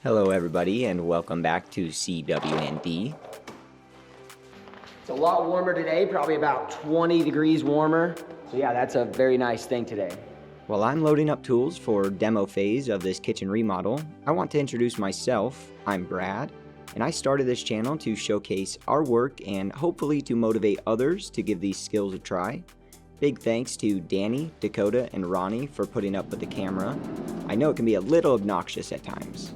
Hello everybody and welcome back to CWND. It's a lot warmer today, probably about 20 degrees warmer. So yeah, that's a very nice thing today. While I'm loading up tools for demo phase of this kitchen remodel, I want to introduce myself. I'm Brad, and I started this channel to showcase our work and hopefully to motivate others to give these skills a try. Big thanks to Danny, Dakota, and Ronnie for putting up with the camera. I know it can be a little obnoxious at times.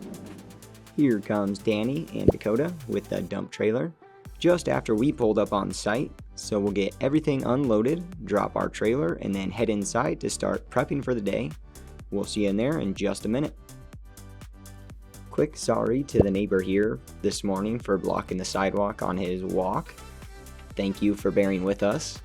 Here comes Danny and Dakota with the dump trailer just after we pulled up on site, so we'll get everything unloaded, drop our trailer, and then head inside to start prepping for the day. We'll see you in there in just a minute. Quick sorry to the neighbor here this morning for blocking the sidewalk on his walk. Thank you for bearing with us.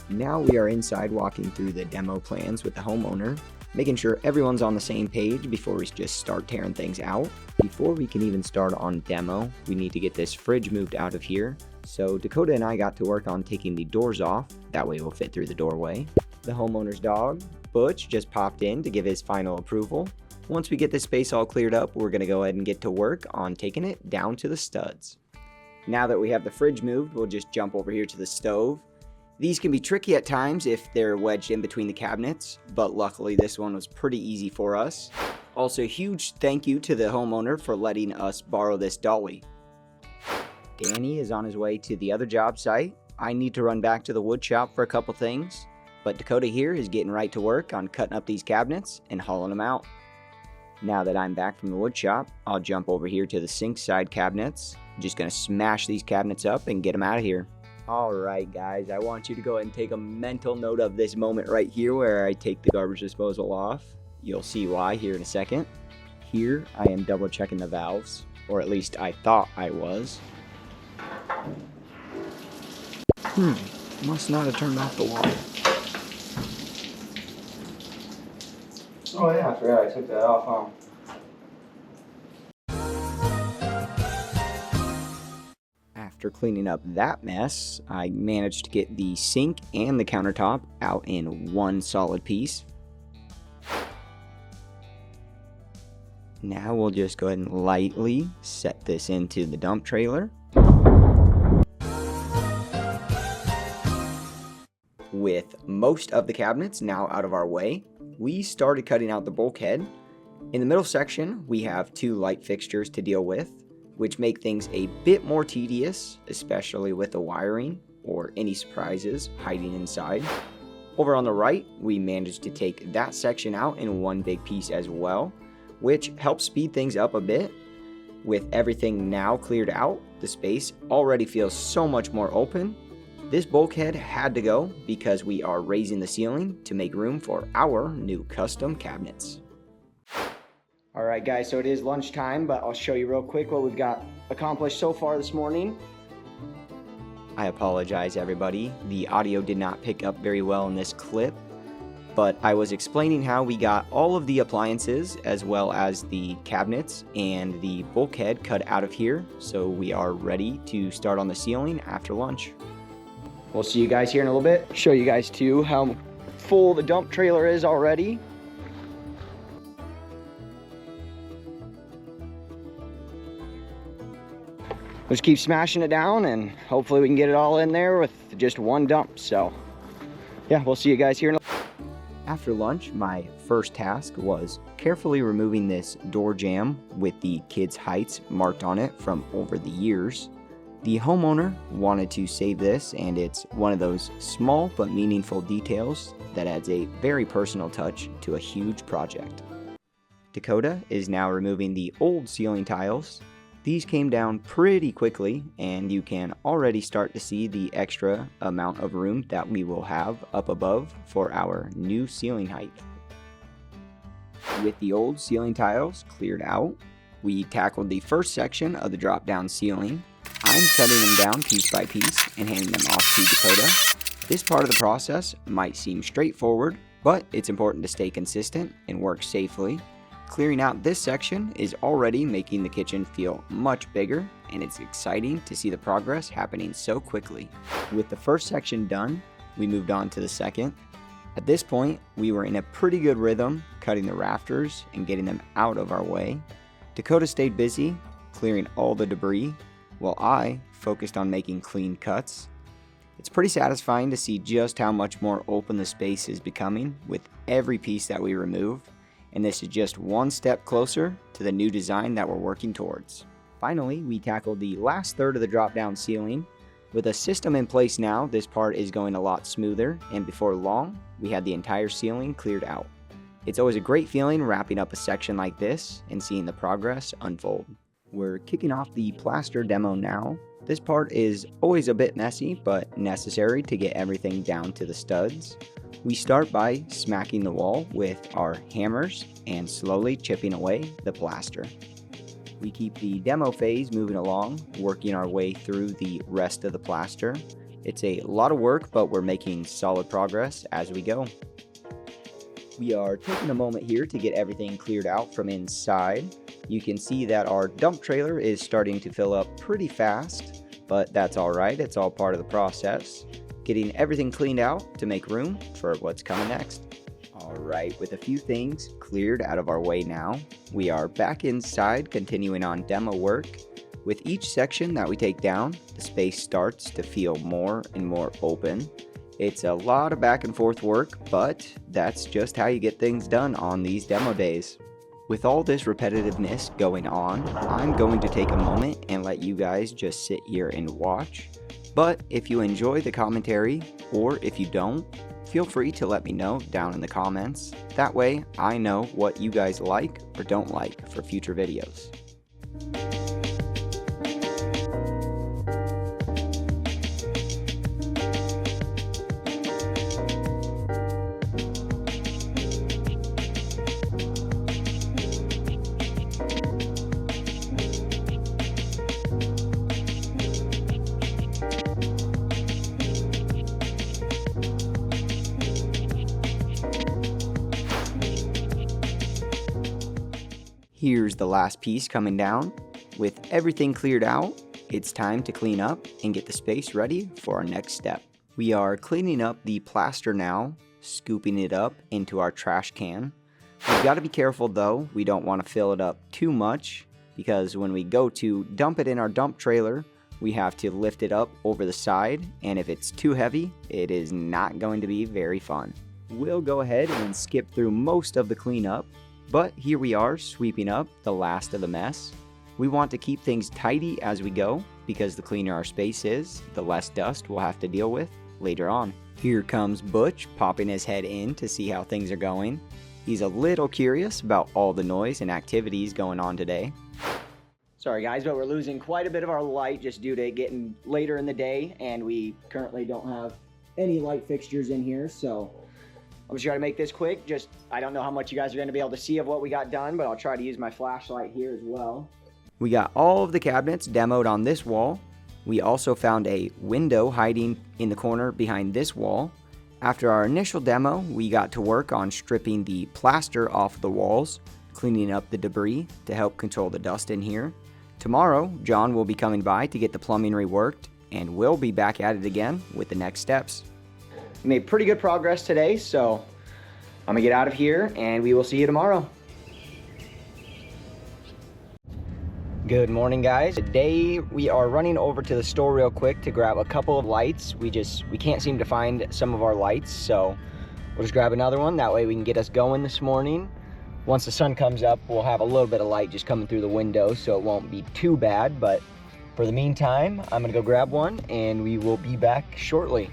Now we are inside walking through the demo plans with the homeowner, making sure everyone's on the same page before we just start tearing things out. Before we can even start on demo, we need to get this fridge moved out of here. So Dakota and I got to work on taking the doors off, that way we'll fit through the doorway. The homeowner's dog, Butch, just popped in to give his final approval. Once we get this space all cleared up, we're gonna go ahead and get to work on taking it down to the studs. Now that we have the fridge moved, we'll just jump over here to the stove. These can be tricky at times if they're wedged in between the cabinets, but luckily this one was pretty easy for us. Also, huge thank you to the homeowner for letting us borrow this dolly. Danny is on his way to the other job site. I need to run back to the wood shop for a couple things, but Dakota here is getting right to work on cutting up these cabinets and hauling them out. Now that I'm back from the wood shop, I'll jump over here to the sink side cabinets. I'm just gonna smash these cabinets up and get them out of here. Alright guys, I want you to go ahead and take a mental note of this moment right here where I take the garbage disposal off. You'll see why here in a second. Here I am double checking the valves, or at least I thought I was. Must not have turned off the water. Oh yeah, I forgot I took that off, huh? After cleaning up that mess, I managed to get the sink and the countertop out in one solid piece. Now we'll just go ahead and lightly set this into the dump trailer. With most of the cabinets now out of our way, we started cutting out the bulkhead. In the middle section, we have two light fixtures to deal with, which make things a bit more tedious, especially with the wiring or any surprises hiding inside. Over on the right, we managed to take that section out in one big piece as well, which helps speed things up a bit. With everything now cleared out, the space already feels so much more open. This bulkhead had to go because we are raising the ceiling to make room for our new custom cabinets. Alright guys, so it is lunchtime, but I'll show you real quick what we've got accomplished so far this morning. I apologize everybody, the audio did not pick up very well in this clip, but I was explaining how we got all of the appliances as well as the cabinets and the bulkhead cut out of here, so we are ready to start on the ceiling after lunch. We'll see you guys here in a little bit. Show you guys too how full the dump trailer is already. Just keep smashing it down and hopefully we can get it all in there with just one dump. So yeah, we'll see you guys here in a... After lunch, my first task was carefully removing this door jamb with the kids' heights marked on it from over the years. The homeowner wanted to save this, and it's one of those small but meaningful details that adds a very personal touch to a huge project. Dakota is now removing the old ceiling tiles. These came down pretty quickly, and you can already start to see the extra amount of room that we will have up above for our new ceiling height. With the old ceiling tiles cleared out, we tackled the first section of the drop-down ceiling. I'm cutting them down piece by piece and handing them off to Dakota. This part of the process might seem straightforward, but it's important to stay consistent and work safely. Clearing out this section is already making the kitchen feel much bigger, and it's exciting to see the progress happening so quickly. With the first section done, we moved on to the second. At this point, we were in a pretty good rhythm, cutting the rafters and getting them out of our way. Dakota stayed busy, clearing all the debris, while I focused on making clean cuts. It's pretty satisfying to see just how much more open the space is becoming with every piece that we remove, and this is just one step closer to the new design that we're working towards. Finally, we tackled the last third of the drop-down ceiling. With a system in place now, this part is going a lot smoother, and before long, we had the entire ceiling cleared out. It's always a great feeling wrapping up a section like this and seeing the progress unfold. We're kicking off the plaster demo now. This part is always a bit messy, but necessary to get everything down to the studs. We start by smacking the wall with our hammers and slowly chipping away the plaster. We keep the demo phase moving along, working our way through the rest of the plaster. It's a lot of work, but we're making solid progress as we go. We are taking a moment here to get everything cleared out from inside. You can see that our dump trailer is starting to fill up pretty fast, but that's all right. It's all part of the process. Getting everything cleaned out to make room for what's coming next. Alright, with a few things cleared out of our way now, we are back inside continuing on demo work. With each section that we take down, the space starts to feel more and more open. It's a lot of back and forth work, but that's just how you get things done on these demo days. With all this repetitiveness going on, I'm going to take a moment and let you guys just sit here and watch. But if you enjoy the commentary, or if you don't, feel free to let me know down in the comments. That way I know what you guys like or don't like for future videos. Here's the last piece coming down. With everything cleared out, it's time to clean up and get the space ready for our next step. We are cleaning up the plaster now, scooping it up into our trash can. We've got to be careful though, we don't want to fill it up too much, because when we go to dump it in our dump trailer, we have to lift it up over the side, and if it's too heavy, it is not going to be very fun. We'll go ahead and skip through most of the cleanup. But here we are, sweeping up the last of the mess. We want to keep things tidy as we go, because the cleaner our space is, the less dust we'll have to deal with later on. Here comes Butch, popping his head in to see how things are going. He's a little curious about all the noise and activities going on today. Sorry guys, but we're losing quite a bit of our light just due to it getting later in the day, and we currently don't have any light fixtures in here, so I'm just trying to make this quick. I don't know how much you guys are going to be able to see of what we got done, but I'll try to use my flashlight here as well. We got all of the cabinets demoed on this wall. We also found a window hiding in the corner behind this wall. After our initial demo, we got to work on stripping the plaster off the walls, cleaning up the debris to help control the dust in here. Tomorrow, John will be coming by to get the plumbing reworked, and we'll be back at it again with the next steps. We made pretty good progress today, so I'm gonna get out of here and we will see you tomorrow. Good morning guys. Today we are running over to the store real quick to grab a couple of lights. We can't seem to find some of our lights, so we'll just grab another one. That way we can get us going this morning. Once the sun comes up, we'll have a little bit of light just coming through the window, so it won't be too bad. But for the meantime, I'm gonna go grab one and we will be back shortly.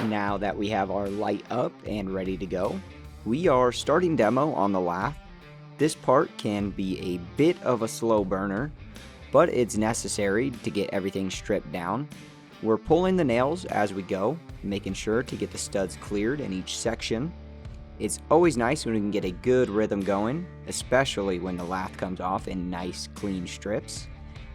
Now that we have our light up and ready to go, we are starting demo on the lath. This part can be a bit of a slow burner, but it's necessary to get everything stripped down. We're pulling the nails as we go, making sure to get the studs cleared in each section. It's always nice when we can get a good rhythm going, especially when the lath comes off in nice clean strips.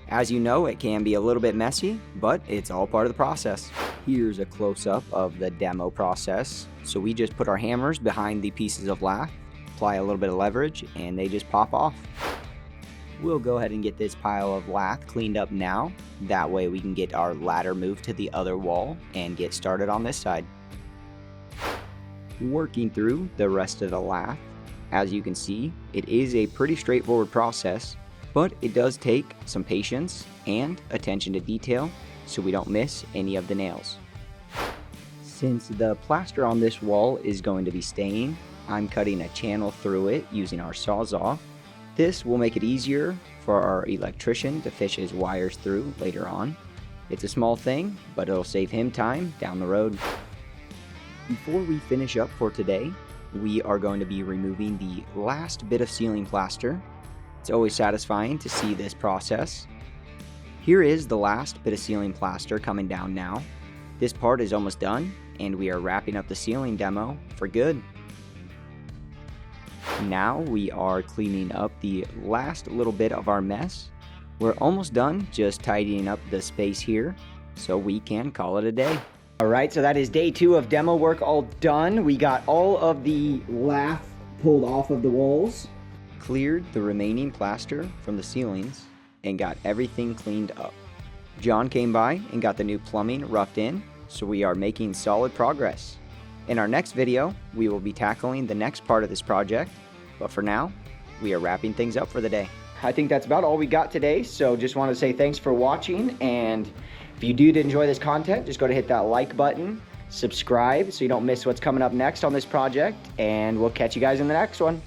As you know, it can be a little bit messy, but it's all part of the process. Here's a close-up of the demo process. So we just put our hammers behind the pieces of lath, apply a little bit of leverage, and they just pop off. We'll go ahead and get this pile of lath cleaned up now. That way we can get our ladder moved to the other wall and get started on this side. working through the rest of the lath. As you can see, it is a pretty straightforward process, but it does take some patience and attention to detail so we don't miss any of the nails. Since the plaster on this wall is going to be staying, I'm cutting a channel through it using our Sawzall. This will make it easier for our electrician to fish his wires through later on. It's a small thing, but it'll save him time down the road. Before we finish up for today, we are going to be removing the last bit of ceiling plaster. It's always satisfying to see this process. Here is the last bit of ceiling plaster coming down now. This part is almost done, and we are wrapping up the ceiling demo for good. Now we are cleaning up the last little bit of our mess. We're almost done just tidying up the space here, so we can call it a day. All right, so that is day 2 of demo work all done. We got all of the lath pulled off of the walls, cleared the remaining plaster from the ceilings, and got everything cleaned up. John came by and got the new plumbing roughed in, so we are making solid progress. In our next video, we will be tackling the next part of this project, but for now, we are wrapping things up for the day. I think that's about all we got today, so just want to say thanks for watching, and if you did enjoy this content, just go to hit that like button, subscribe so you don't miss what's coming up next on this project, and we'll catch you guys in the next one.